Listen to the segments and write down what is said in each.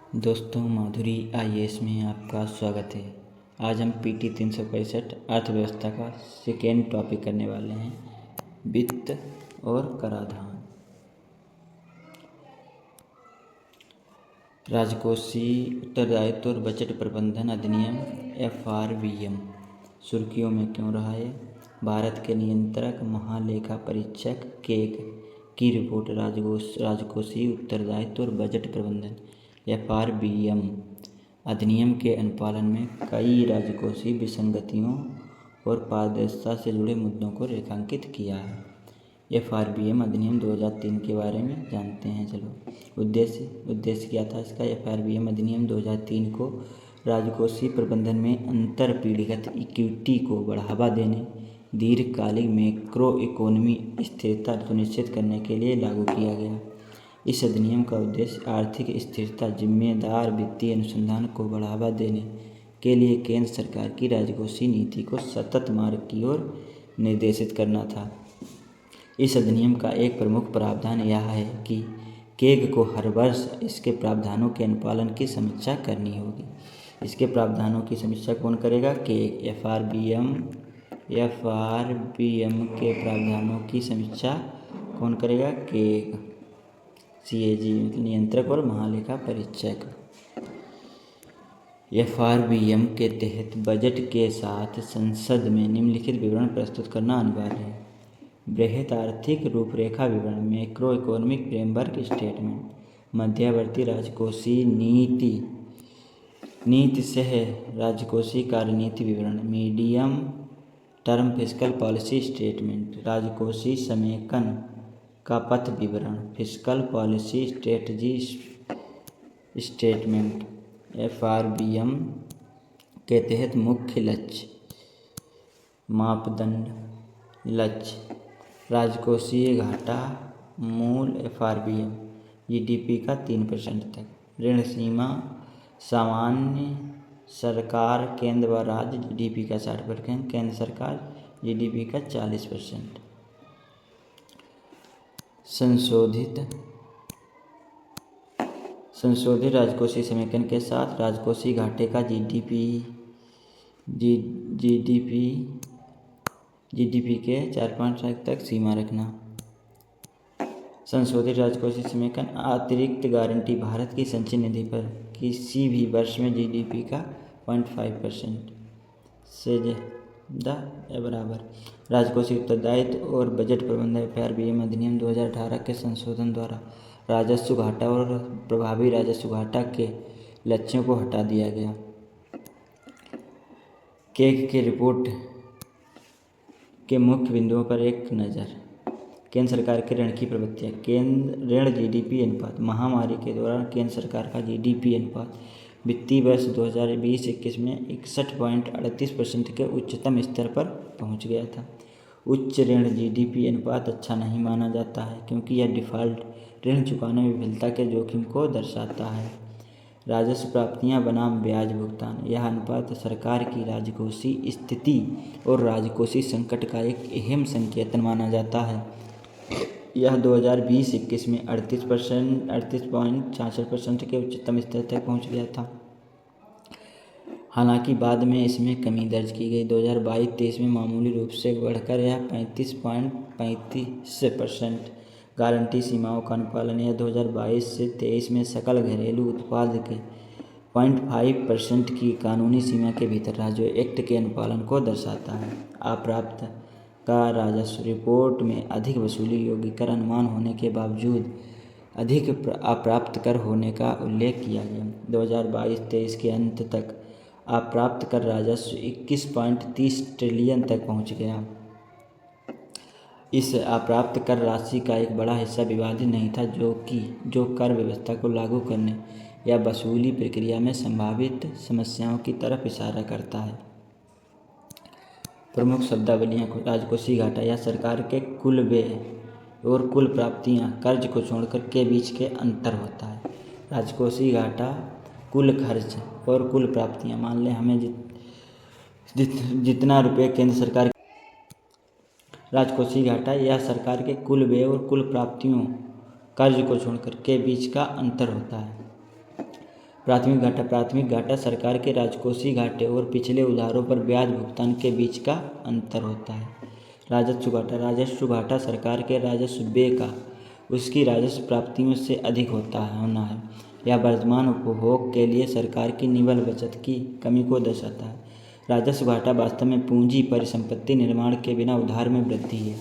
दोस्तों, माधुरी आईएएस में आपका स्वागत है। आज हम पीटी 365 अर्थव्यवस्था का सेकेंड टॉपिक करने वाले हैं, वित्त और कराधान। राजकोषीय उत्तरदायित्व और बजट प्रबंधन अधिनियम FRBM सुर्खियों में क्यों रहा है? भारत के नियंत्रक महालेखा परीक्षक केग की रिपोर्ट राजकोषीय उत्तरदायित्व और बजट प्रबंधन FRBM अधिनियम के अनुपालन में कई राजकोषीय विसंगतियों और पारदर्शिता से जुड़े मुद्दों को रेखांकित किया है। FRBM अधिनियम 2003 के बारे में जानते हैं। चलो, उद्देश्य क्या था इसका? FRBM अधिनियम 2003 को राजकोषीय प्रबंधन में अंतर पीढ़ीगत इक्विटी को बढ़ावा देने, दीर्घकालिक मैक्रो इकोनॉमी स्थिरता सुनिश्चित करने के लिए लागू किया गया। इस अधिनियम का उद्देश्य आर्थिक स्थिरता, जिम्मेदार वित्तीय अनुसंधान को बढ़ावा देने के लिए केंद्र सरकार की राजकोषीय नीति को सतत मार्ग की ओर निर्देशित करना था। इस अधिनियम का एक प्रमुख प्रावधान यह है कि केग को हर वर्ष इसके प्रावधानों के अनुपालन की समीक्षा करनी होगी। इसके प्रावधानों की समीक्षा कौन करेगा? केग। FRBM के प्रावधानों की समीक्षा कौन करेगा? केग, CAG नियंत्रक और महालेखा परीक्षक। FRBM के तहत बजट के साथ संसद में निम्नलिखित विवरण प्रस्तुत करना अनिवार्य है: बृहत आर्थिक रूपरेखा विवरण, मैक्रो इकोनॉमिक फ्रेमवर्क स्टेटमेंट, मध्यवर्ती राजकोषीय नीति सह राजकोषीय कार्यनीति विवरण, medium term fiscal policy statement, राजकोषीय समेकन का पथ विवरण, fiscal policy strategy statement. FRBM के तहत मुख्य लक्ष्य, मापदंड, लक्ष्य, राजकोषीय घाटा मूल FRBM GDP का 3% तक, ऋण सीमा सामान्य सरकार केंद्र व राज्य GDP का 60%, केंद्र सरकार GDP का 40%। संशोधित राजकोषीय समेकन के साथ राजकोषीय घाटे का GDP के 4% तक सीमा रखना। संशोधित राजकोषीय समेकन अतिरिक्त गारंटी भारत की संचयी निधि पर किसी भी वर्ष में GDP का 0.5% से ज़्यादा या बराबर। राजकोषीय उत्तरदायित्व और बजट प्रबंधन FRBM अधिनियम 2018 के संशोधन द्वारा राजस्व घाटा और प्रभावी राजस्व घाटा के लक्ष्यों को हटा दिया गया। केग के रिपोर्ट के मुख्य बिंदुओं पर एक नज़र। केंद्र सरकार के ऋण की प्रवृत्तियाँ। केंद्र ऋण GDP अनुपात। महामारी के दौरान केंद्र सरकार का GDP अनुपात वित्तीय वर्ष 2020-21 में 61.38% के उच्चतम स्तर पर पहुंच गया था। उच्च ऋण GDP अनुपात अच्छा नहीं माना जाता है क्योंकि यह डिफ़ॉल्ट, ऋण चुकाने में विफलता के जोखिम को दर्शाता है। राजस्व प्राप्तियां बनाम ब्याज भुगतान। यह अनुपात सरकार की राजकोषीय स्थिति और राजकोषीय संकट का एक अहम संकेतन माना जाता है। यह 2020-21 में 38.66% के उच्चतम स्तर तक पहुंच गया था। हालांकि बाद में इसमें कमी दर्ज की गई। 2022-23 में मामूली रूप से बढ़कर यह 35.35% गारंटी सीमाओं का अनुपालन यह 2022 से 23 में सकल घरेलू उत्पाद के 0.5% की कानूनी सीमा के भीतर रहा, जो एक्ट के अनुपालन को दर्शाता है। अप्राप्त का राजस्व। रिपोर्ट में अधिक वसूली योग्य कर अनुमान होने के बावजूद अधिक अप्राप्त कर होने का उल्लेख किया गया। 2022-23 के अंत तक अप्राप्त कर राजस्व 21.30 ट्रिलियन तक पहुंच गया। इस अप्राप्त कर राशि का एक बड़ा हिस्सा विवादित नहीं था, जो कर व्यवस्था को लागू करने या वसूली प्रक्रिया में संभावित समस्याओं की तरफ इशारा करता है। प्रमुख शब्दावलियाँ। राजकोषीय घाटा या सरकार के कुल व्यय और कुल प्राप्तियाँ कर्ज को छोड़कर के बीच के अंतर होता है। राजकोषीय घाटा कुल खर्च और कुल प्राप्तियाँ। मान लें हमें जितना रुपये केंद्र सरकार। राजकोषीय घाटा या सरकार के कुल व्यय और कुल प्राप्तियों कर्ज को छोड़कर के बीच का अंतर होता है। प्राथमिक घाटा सरकार के राजकोषीय घाटे और पिछले उधारों पर ब्याज भुगतान के बीच का अंतर होता है। राजस्व घाटा सरकार के राजस्व व्यय का उसकी राजस्व प्राप्तियों से अधिक होना है। यह वर्तमान उपभोग के लिए सरकार की निवल बचत की कमी को दर्शाता है। राजस्व घाटा वास्तव में पूंजी परिसंपत्ति निर्माण के बिना उधार में वृद्धि है।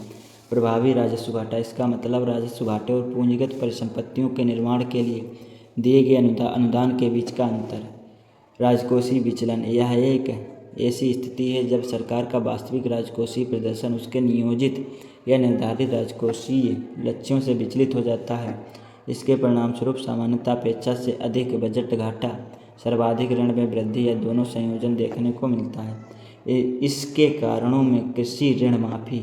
प्रभावी राजस्व घाटा, इसका मतलब राजस्व घाटे और पूंजीगत परिसंपत्तियों के निर्माण के लिए दिए गए अनुदान के बीच का अंतर। राजकोषीय विचलन, यह एक ऐसी स्थिति है जब सरकार का वास्तविक राजकोषीय प्रदर्शन उसके नियोजित या निर्धारित राजकोषीय लक्ष्यों से विचलित हो जाता है। इसके परिणामस्वरूप सामान्यतः अपेक्षा से अधिक बजट घाटा, सर्वाधिक ऋण में वृद्धि या दोनों संयोजन देखने को मिलता है। इसके कारणों में कृषि ऋण माफी,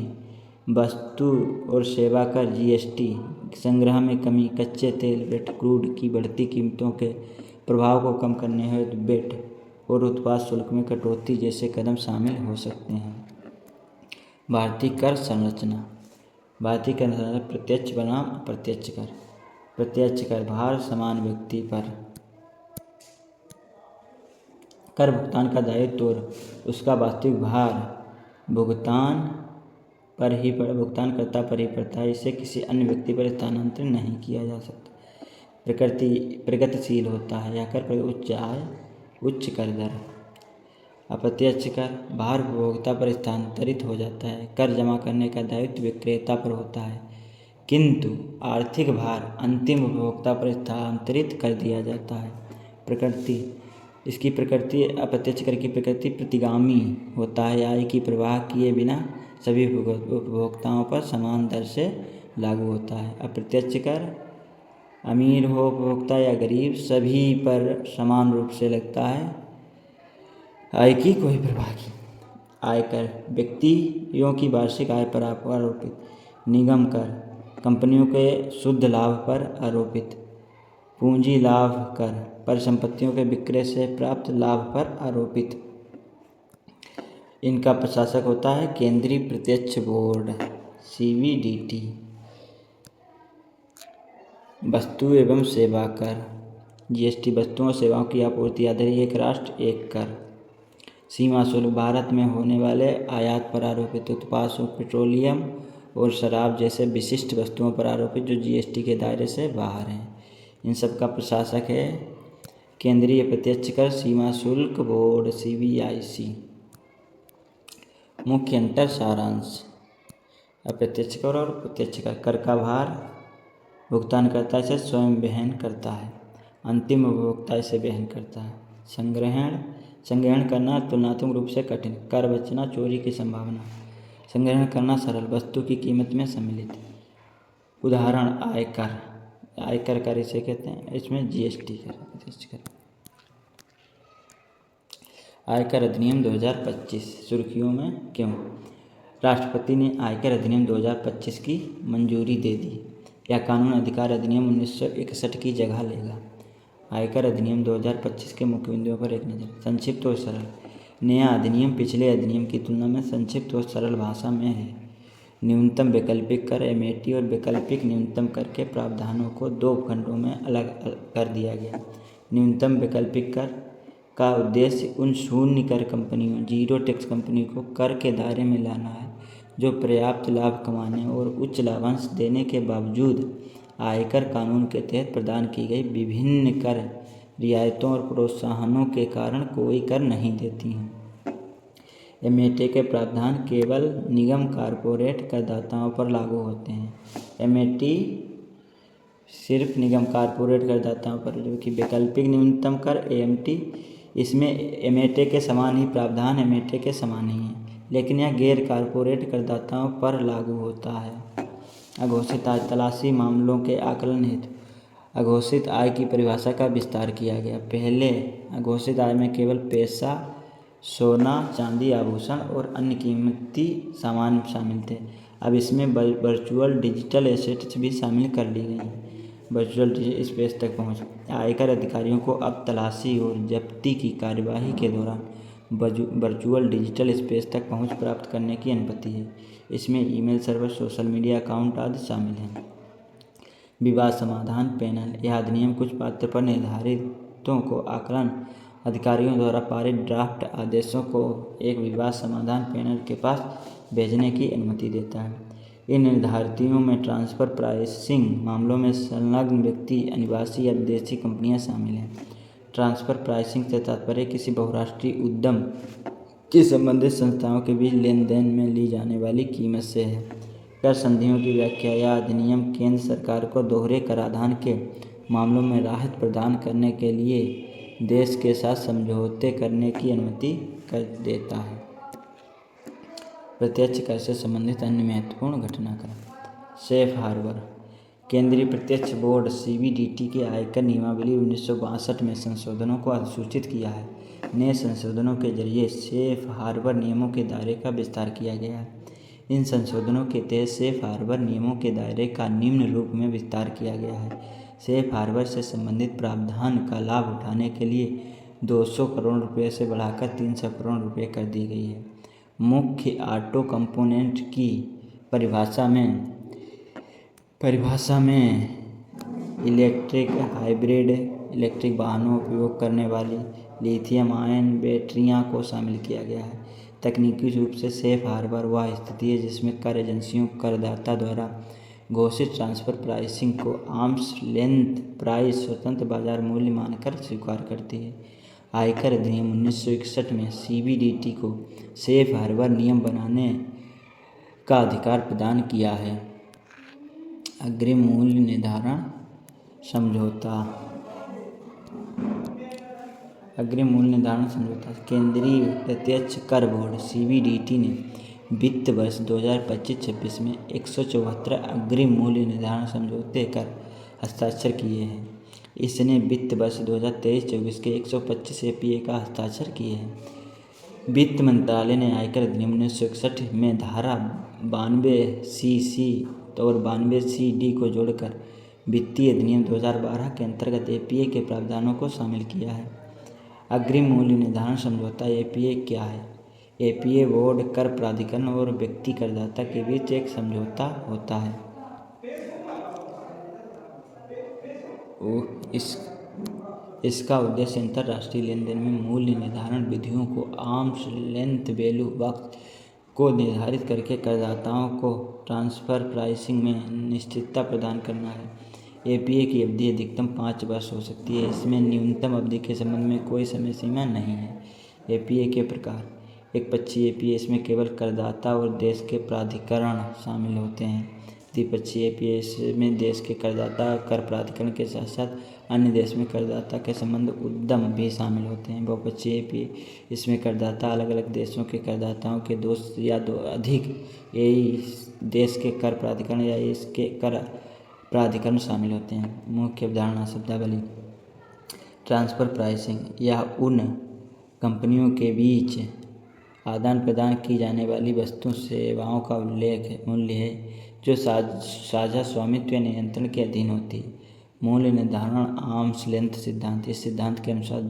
वस्तु और सेवा कर जीएसटी, संग्रह में कमी, कच्चे तेल वेट क्रूड की बढ़ती कीमतों के प्रभाव को कम करने हेतु वेट और उत्पाद शुल्क में कटौती जैसे कदम शामिल हो सकते हैं। भारतीय कर संरचना प्रत्यक्ष बनाम अप्रत्यक्ष कर। प्रत्यक्ष कर भार समान व्यक्ति पर कर भुगतान का दायित्व और उसका वास्तविक भार भुगतानकर्ता पर ही पड़ता है। इसे किसी अन्य व्यक्ति पर स्थानांतरित नहीं किया जा सकता। प्रगतिशील होता है यह कर उच्च कर दर। अप्रत्यक्ष कर भार उपभोक्ता पर स्थानांतरित हो जाता है। कर जमा करने का दायित्व विक्रेता पर होता है, किंतु आर्थिक भार अंतिम उपभोक्ता पर स्थानांतरित कर दिया जाता है। अप्रत्यक्ष कर की प्रकृति प्रतिगामी होता है, आय की परवाह किए बिना सभी उपभोक्ताओं पर समान दर से लागू होता है। अप्रत्यक्ष कर अमीर हो उपभोक्ता या गरीब सभी पर समान रूप से लगता है, आय की कोई परवाह नहीं। आयकर व्यक्तियों की वार्षिक आय पर आरोपित। निगम कर कंपनियों के शुद्ध लाभ पर आरोपित। पूंजी लाभ कर परिसंपत्तियों के विक्रय से प्राप्त लाभ पर आरोपित। इनका प्रशासक होता है केंद्रीय प्रत्यक्ष बोर्ड CBDT। वस्तु एवं सेवा कर GST वस्तुओं और सेवाओं की आपूर्ति आधारित एक राष्ट्र एक कर। सीमा शुल्क भारत में होने वाले आयात पर आरोपित उत्पादों, पेट्रोलियम और शराब जैसे विशिष्ट वस्तुओं पर आरोपित जो GST के दायरे से बाहर हैं। इन सब का प्रशासक है केंद्रीय प्रत्यक्ष कर सीमा शुल्क बोर्ड CBIC। मुख्य अंतर सारांश। अप्रत्यक्ष कर और प्रत्यक्ष कर का भार भुगतानकर्ता इसे स्वयं वहन करता है, अंतिम उपभोक्ता इसे वहन करता है। संग्रहण करना तुलनात्मक रूप से कठिन। कर बचना, चोरी की संभावना। संग्रहण करना सरल, वस्तु की कीमत में सम्मिलित। उदाहरण आयकर कर इसे कहते हैं, इसमें GST कर। आयकर अधिनियम 2025 सुर्खियों में क्यों? राष्ट्रपति ने आयकर अधिनियम 2025 की मंजूरी दे दी। यह कानून अधिकार अधिनियम 1961 की जगह लेगा। आयकर अधिनियम 2025 के मुख्य बिंदुओं पर एक नज़र। संक्षिप्त और सरल। नया अधिनियम पिछले अधिनियम की तुलना में संक्षिप्त और सरल भाषा में है। न्यूनतम वैकल्पिक कर MAT और वैकल्पिक न्यूनतम कर के प्रावधानों को 2 खंडों में अलग कर दिया गया। न्यूनतम वैकल्पिक कर का उद्देश्य उन शून्य कर कंपनियों जीरो टैक्स कंपनियों को कर के दायरे में लाना है जो पर्याप्त लाभ कमाने और उच्च लाभांश देने के बावजूद आयकर कानून के तहत प्रदान की गई विभिन्न कर रियायतों और प्रोत्साहनों के कारण कोई कर नहीं देती हैं। MAT के प्रावधान केवल निगम कॉरपोरेट करदाताओं पर लागू होते हैं। MAT सिर्फ निगम कॉरपोरेट करदाताओं पर, जबकि वैकल्पिक न्यूनतम कर AMT इसमें MAT के समान ही प्रावधान MAT के समान ही है, लेकिन यह गैर कॉरपोरेट करदाताओं पर लागू होता है। अघोषित आय तलाशी मामलों के आकलन हेतु अघोषित आय की परिभाषा का विस्तार किया गया। पहले अघोषित आय में केवल पैसा, सोना, चांदी, आभूषण और अन्य कीमती सामान शामिल थे। अब इसमें वर्चुअल डिजिटल एसेट्स भी शामिल कर ली गई हैं। वर्चुअल स्पेस तक पहुँच। आयकर अधिकारियों को अब तलाशी और जब्ती की कार्यवाही के दौरान वर्चुअल डिजिटल स्पेस तक पहुँच प्राप्त करने की अनुमति है। इसमें email server, social media account आदि शामिल हैं। विवाद समाधान पैनल। यह अधिनियम कुछ पात्र पर निर्धारित हितों को आकलन अधिकारियों द्वारा पारित ड्राफ्ट आदेशों को एक विवाद समाधान पैनल के पास भेजने की अनुमति देता है। इन निर्धारितों में ट्रांसफ़र प्राइसिंग मामलों में संलग्न व्यक्ति, अनिवासी या विदेशी कंपनियां शामिल हैं। ट्रांसफ़र प्राइसिंग से तात्पर्य किसी बहुराष्ट्रीय उद्यम की संबंधित संस्थाओं के बीच लेन देन में ली जाने वाली कीमत से है। कर संधियों की व्याख्या या अधिनियम केंद्र सरकार को दोहरे कराधान के मामलों में राहत प्रदान करने के लिए देश के साथ समझौते करने की अनुमति कर देता है। प्रत्यक्ष कर से संबंधित अन्य महत्वपूर्ण घटनाक्रम। Safe harbour. केंद्रीय प्रत्यक्ष बोर्ड CBDT के आयकर नियमावली 1962 में संशोधनों को अधिसूचित किया है। नए संशोधनों के जरिए सेफ हार्बर नियमों के दायरे का विस्तार किया गया है। इन संशोधनों के तहत सेफ हार्बर नियमों के दायरे का निम्न रूप में विस्तार किया गया है। सेफ हार्बर से संबंधित प्रावधान का लाभ उठाने के लिए 200 करोड़ रुपये से बढ़ाकर 300 करोड़ रुपये कर दी गई है। मुख्य ऑटो कंपोनेंट की परिभाषा में इलेक्ट्रिक, हाइब्रिड, इलेक्ट्रिक वाहनों उपयोग करने वाली लिथियम आयन बैटरियां को शामिल किया गया है। तकनीकी रूप से सेफ हार्बर वह स्थिति है जिसमें कर एजेंसियों करदाता द्वारा घोषित ट्रांसफ़र प्राइसिंग को आर्म्स लेंथ प्राइस स्वतंत्र बाजार मूल्य मानकर स्वीकार करती है। आयकर अधिनियम 1961 में CBDT को सेफ हार्बर नियम बनाने का अधिकार प्रदान किया है। अग्रिम मूल्य निर्धारण समझौता। केंद्रीय प्रत्यक्ष कर बोर्ड CBDT ने वित्त वर्ष 2025-26 में 174 अग्रिम मूल्य निर्धारण समझौते कर हस्ताक्षर किए हैं। इसने वित्त वर्ष 2023-24 के 125 APA का हस्ताक्षर किए हैं। वित्त मंत्रालय ने आयकर अधिनियम 1961 में धारा 92CC और 92CD को जोड़कर वित्तीय अधिनियम 2012 के अंतर्गत APA के प्रावधानों को शामिल किया है। अग्रिम मूल्य निर्धारण समझौता APA क्या है? APA बोर्ड, कर प्राधिकरण और व्यक्ति करदाता के बीच एक समझौता होता है। इसका उद्देश्य अंतर्राष्ट्रीय लेन देन में मूल्य निर्धारण विधियों को आर्म्स लेंथ वैल्यू बॉक्स को निर्धारित करके करदाताओं को ट्रांसफ़र प्राइसिंग में निश्चितता प्रदान करना है। APA की अवधि अधिकतम 5 वर्ष हो सकती है। इसमें न्यूनतम अवधि के संबंध में कोई समय सीमा नहीं है। APA के प्रकार। एक पक्षीय APA, इसमें केवल करदाता और देश के प्राधिकरण शामिल होते हैं। द्विपक्षीय APA, इसमें देश के करदाता कर प्राधिकरण के साथ साथ अन्य देश में करदाता के संबंध उद्यम भी शामिल होते हैं। बहुपक्षीय APA, इसमें करदाता अलग अलग देशों के करदाताओं के दो या अधिक देश के कर प्राधिकरण या इसके कर प्राधिकरण शामिल होते हैं। मुख्य अवधारणा शब्दावली। ट्रांसफ़र प्राइसिंग यह उन कंपनियों के बीच आदान प्रदान की जाने वाली वस्तु सेवाओं का मूल्य है जो साझा स्वामित्व या नियंत्रण के अधीन होती है। मूल्य निर्धारण आर्म्स लेंथ सिद्धांत। इस सिद्धांत के अनुसार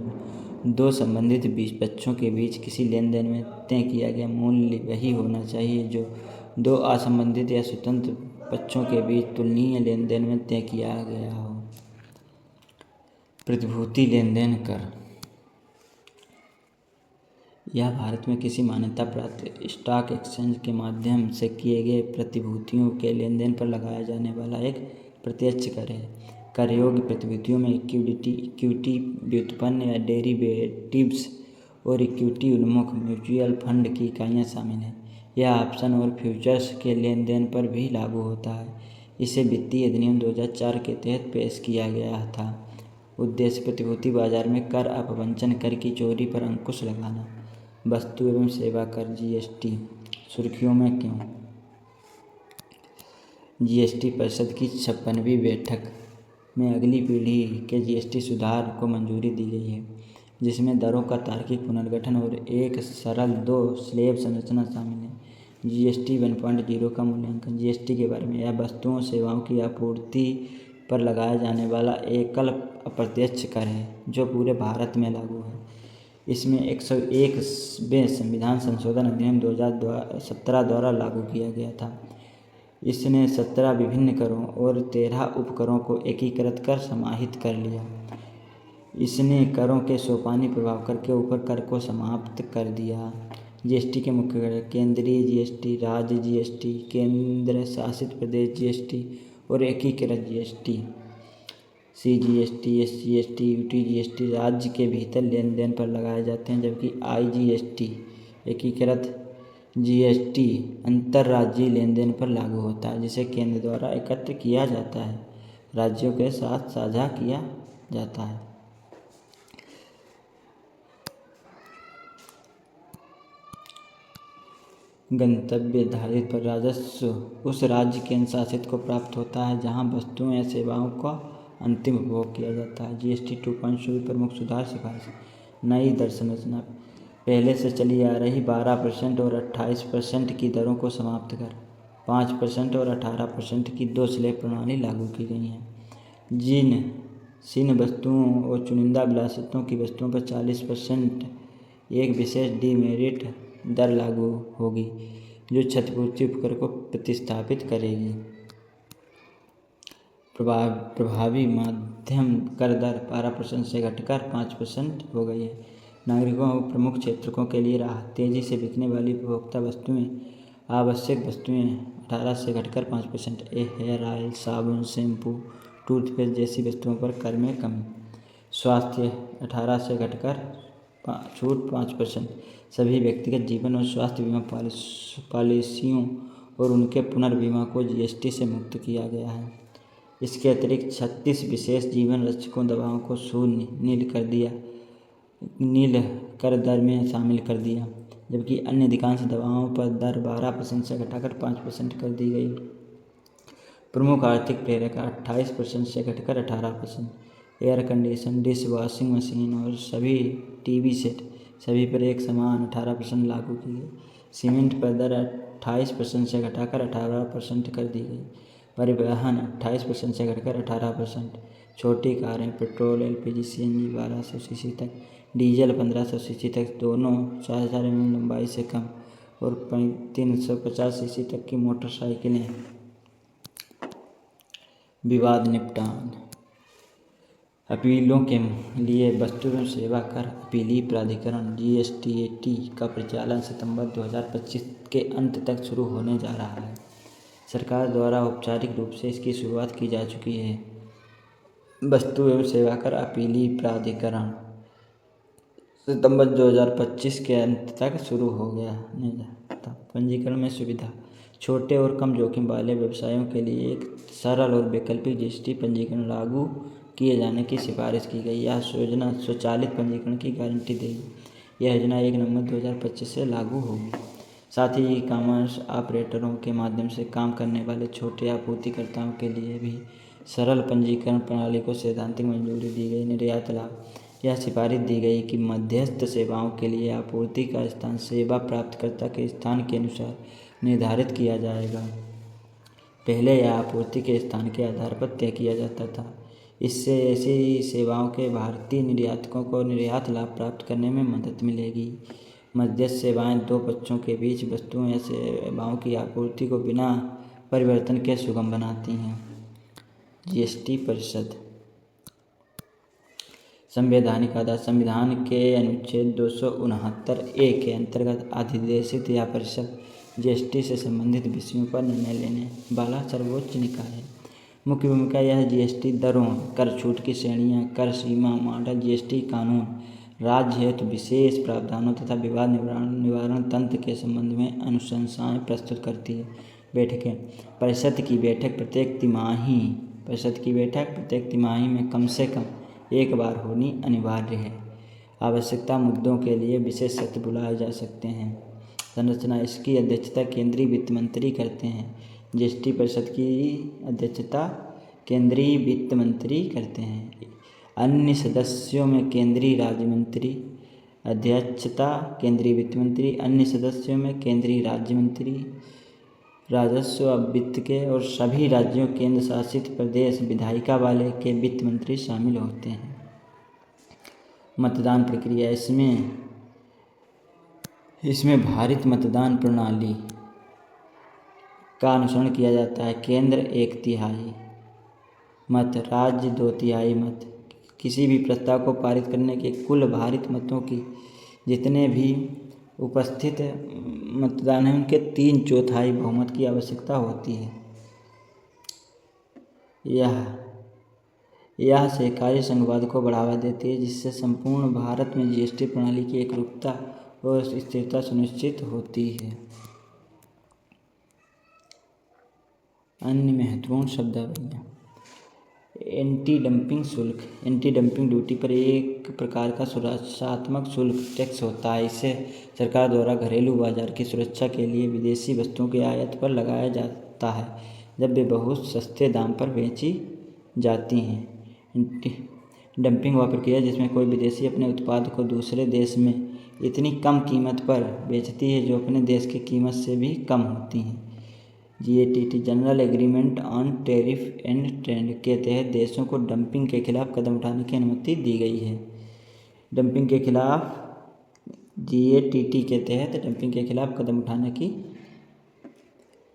दो संबंधित पक्षों के बीच किसी लेन देन में तय किया गया मूल्य वही होना चाहिए जो दो असंबंधित या स्वतंत्र पक्षों के बीच तुलनीय लेन देन में तय किया गया हो। प्रतिभूति लेन देन कर। यह भारत में किसी मान्यता प्राप्त स्टॉक एक्सचेंज के माध्यम से किए गए प्रतिभूतियों के लेन देन पर लगाया जाने वाला एक प्रत्यक्ष कर है। कर योग्य प्रतिभूतियों में इक्विटी व्युत्पन्न या डेरिवेटिव्स और इक्विटी उन्मुख म्यूचुअल फंड की इकाइयाँ शामिल हैं। यह ऑप्शन और फ्यूचर्स के लेन देन पर भी लागू होता है। इसे वित्तीय अधिनियम 2004 के तहत पेश किया गया था। उद्देश्य प्रतिभूति बाजार में कर अपवंचन, कर की चोरी पर अंकुश लगाना। वस्तु एवं सेवा कर GST सुर्खियों में क्यों? GST परिषद की 56वीं बैठक में अगली पीढ़ी के GST सुधार को मंजूरी दी गई है, जिसमें दरों का तार्किक पुनर्गठन और एक सरल 2 स्लैब संरचना शामिल है। GST 1.0 का मूल्यांकन। GST के बारे में। यह वस्तुओं सेवाओं की आपूर्ति पर लगाया जाने वाला एकल अप्रत्यक्ष कर है जो पूरे भारत में लागू है। इसमें 101वें संविधान संशोधन अधिनियम 2017 द्वारा लागू किया गया था। इसने 17 विभिन्न करों और 13 उपकरों को एकीकृत कर समाहित कर लिया। इसने करों के सोपानी प्रभाव कर के ऊपर कर को समाप्त कर दिया। जीएसटी के मुख्य घटक केंद्रीय जीएसटी, राज्य जीएसटी, केंद्र शासित प्रदेश जीएसटी और एकीकृत जीएसटी। सीजीएसटी, एसजीएसटी, यूटीजीएसटी राज्य के भीतर लेन देन पर लगाए जाते हैं, जबकि आईजीएसटी एकीकृत जीएसटी अंतर्राज्यीय लेन देन पर लागू होता है, जिसे केंद्र द्वारा एकत्र किया जाता है, राज्यों के साथ साझा किया जाता है। गंतव्य आधारित पर राजस्व उस राज्य केंद्र शासित को प्राप्त होता है जहां वस्तुओं या सेवाओं का अंतिम उपभोग किया जाता है। जीएसटी 2.0 प्रमुख सुधार सिफारिश। नई दर संरचना पहले से चली आ रही 12% और 28% की दरों को समाप्त कर 5% और 18% की 2 स्लैब प्रणाली लागू की गई है। जिन वस्तुओं और चुनिंदा विलासिताओं की वस्तुओं पर 40% एक विशेष डीमेरिट दर लागू होगी, जो क्षतिपूर्ति उपकर को प्रतिस्थापित करेगी। प्रभावी माध्यम कर दर 12% से घटकर 5% हो गई है। नागरिकों और प्रमुख क्षेत्रों के लिए राहत। तेजी से बिकने वाली उपभोक्ता वस्तुएं, आवश्यक वस्तुएं 18 से घटकर 5%। हेयर ऑयल, साबुन, शैम्पू, टूथपेस्ट जैसी वस्तुओं पर कर में कमी। स्वास्थ्य 18 से घटकर छूट 5%। सभी व्यक्तिगत जीवन और स्वास्थ्य बीमा पॉलिसियों और उनके पुनर्बीमा को जीएसटी से मुक्त किया गया है। इसके अतिरिक्त 36 विशेष जीवन रक्षकों दवाओं को शून्य नील कर दर में शामिल कर दिया, जबकि अन्य अधिकांश दवाओं पर दर 12% से घटाकर 5% कर दी गई। प्रमुख आर्थिक प्रेरक 28% से घटकर 18%। Air condition, dish washing machine और सभी टीवी सेट सभी पर एक समान 18% लागू की गई। सीमेंट पर दर 28% से घटाकर 18% कर दी गई। परिवहन 28% से घटकर 18%। छोटी कारें पेट्रोल, एलपीजी, सीएनजी 1200 सीसी तक, डीजल 1500 सीसी तक, दोनों 4000 mm लंबाई से कम और 350 सीसी तक की मोटरसाइकिलें। विवाद निपटान। अपीलों के लिए वस्तु एवं सेवा कर अपीली प्राधिकरण जीएसटीएटी का परिचालन सितंबर 2025 के अंत तक शुरू होने जा रहा है। सरकार द्वारा औपचारिक रूप से इसकी शुरुआत की जा चुकी है। वस्तु एवं सेवा कर अपीली प्राधिकरण सितंबर 2025 के अंत तक शुरू हो गया था। पंजीकरण में सुविधा। छोटे और कम जोखिम वाले व्यवसायों के लिए एक सरल और वैकल्पिक जीएसटी पंजीकरण लागू किए जाने की सिफारिश की गई। यह योजना स्वचालित पंजीकरण की गारंटी देगी। यह योजना 1 नवंबर 2025 से लागू होगी। साथ ही ई-कॉमर्स ऑपरेटरों के माध्यम से काम करने वाले छोटे आपूर्तिकर्ताओं के लिए भी सरल पंजीकरण प्रणाली को सैद्धांतिक मंजूरी दी गई। निर्यात लाभ। यह सिफारिश दी गई कि मध्यस्थ सेवाओं के लिए आपूर्ति का स्थान सेवा प्राप्तकर्ता के स्थान के अनुसार निर्धारित किया जाएगा। पहले यह आपूर्ति के स्थान के आधार पर तय किया जाता था। इससे ऐसी सेवाओं के भारतीय निर्यातकों को निर्यात लाभ प्राप्त करने में मदद मिलेगी। मध्यस्थ सेवाएं दो पक्षों के बीच वस्तुओं या सेवाओं की आपूर्ति को बिना परिवर्तन के सुगम बनाती हैं। जीएसटी परिषद। संवैधानिक आधार। संविधान के अनुच्छेद 269A के अंतर्गत अधिदेशित यह परिषद जीएसटी से संबंधित विषयों पर निर्णय लेने वाला सर्वोच्च निकाय है। मुख्य भूमिका यह जीएसटी दरों, कर छूट की श्रेणियां, कर सीमा, मॉडल जीएसटी कानून, राज्य हेतु विशेष प्रावधानों तथा विवाद निवारण तंत्र के संबंध में अनुशंसाएं प्रस्तुत करती है। बैठकें। परिषद की बैठक प्रत्येक तिमाही में कम से कम एक बार होनी अनिवार्य है। आवश्यकता मुद्दों के लिए विशेष सत्र बुलाए जा सकते हैं। संरचना। इसकी अध्यक्षता केंद्रीय वित्त मंत्री करते हैं। जीएसटी परिषद की अध्यक्षता केंद्रीय वित्त मंत्री करते हैं। अन्य सदस्यों में केंद्रीय राज्य मंत्री। अध्यक्षता केंद्रीय वित्त मंत्री। अन्य सदस्यों में केंद्रीय राज्य मंत्री, राजस्व वित्त के और सभी राज्यों, केंद्र शासित प्रदेश, विधायिका वाले के वित्त मंत्री शामिल होते हैं। मतदान प्रक्रिया। इसमें भारित मतदान प्रणाली का अनुसरण किया जाता है। केंद्र 1/3 मत, राज्य 2/3 मत, किसी भी प्रस्ताव को पारित करने के कुल भारित मतों की जितने भी उपस्थित मतदान हैं उनके 3/4 बहुमत की आवश्यकता होती है। यह सहकारी संघवाद को बढ़ावा देती है, जिससे संपूर्ण भारत में जीएसटी प्रणाली की एकरूपता और स्थिरता सुनिश्चित होती है। अन्य महत्वपूर्ण शब्दावलियाँ: एंटी डंपिंग शुल्क। एंटी डंपिंग ड्यूटी पर एक प्रकार का सुरक्षात्मक शुल्क टैक्स होता है। इसे सरकार द्वारा घरेलू बाजार की सुरक्षा के लिए विदेशी वस्तुओं के आयात पर लगाया जाता है जब वे बहुत सस्ते दाम पर बेची जाती हैं। डंपिंग वह प्रक्रिया जिसमें कोई विदेशी अपने उत्पाद को दूसरे देश में इतनी कम कीमत पर बेचती है जो अपने देश की कीमत से भी कम होती हैं। GATT general agreement on tariff and trade के तहत देशों को डंपिंग के खिलाफ कदम उठाने की अनुमति दी गई है। डंपिंग के खिलाफ GATT के तहत डंपिंग के खिलाफ कदम उठाने की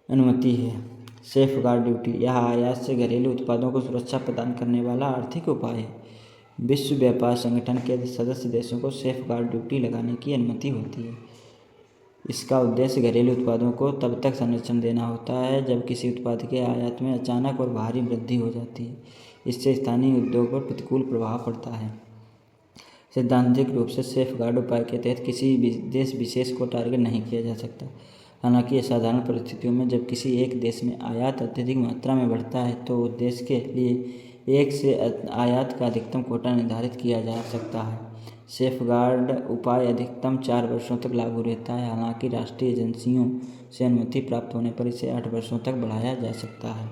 अनुमति है। सेफ गार्ड ड्यूटी, यह आयात से घरेलू उत्पादों को सुरक्षा प्रदान करने वाला आर्थिक उपाय है। विश्व व्यापार संगठन के सदस्य देशों को सेफ गार्ड ड्यूटी लगाने की अनुमति होती है। इसका उद्देश्य घरेलू उत्पादों को तब तक संरक्षण देना होता है जब किसी उत्पाद के आयात में अचानक और भारी वृद्धि हो जाती है। इससे स्थानीय उद्योग पर प्रतिकूल प्रभाव पड़ता है। सैद्धांतिक रूप से सेफ गार्ड उपाय के तहत किसी देश विशेष को टारगेट नहीं किया जा सकता। हालांकि असाधारण परिस्थितियों में जब किसी एक देश में आयात अत्यधिक मात्रा में बढ़ता है तो उस देश के लिए एक से आयात का अधिकतम कोटा निर्धारित किया जा सकता है। सेफगार्ड उपाय अधिकतम 4 वर्षों तक लागू रहता है। हालांकि राष्ट्रीय एजेंसियों से अनुमति प्राप्त होने पर इसे 8 वर्षों तक बढ़ाया जा सकता है।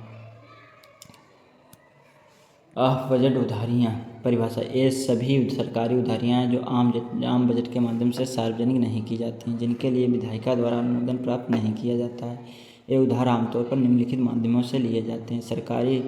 ऑफ बजट उधारियाँ परिभाषा: ये सभी सरकारी उधारियाँ जो आम बजट के माध्यम से सार्वजनिक नहीं की जाती हैं, जिनके लिए विधायिका द्वारा अनुमोदन प्राप्त नहीं किया जाता है। ये उधार आमतौर पर निम्नलिखित माध्यमों से लिए जाते हैं: सरकारी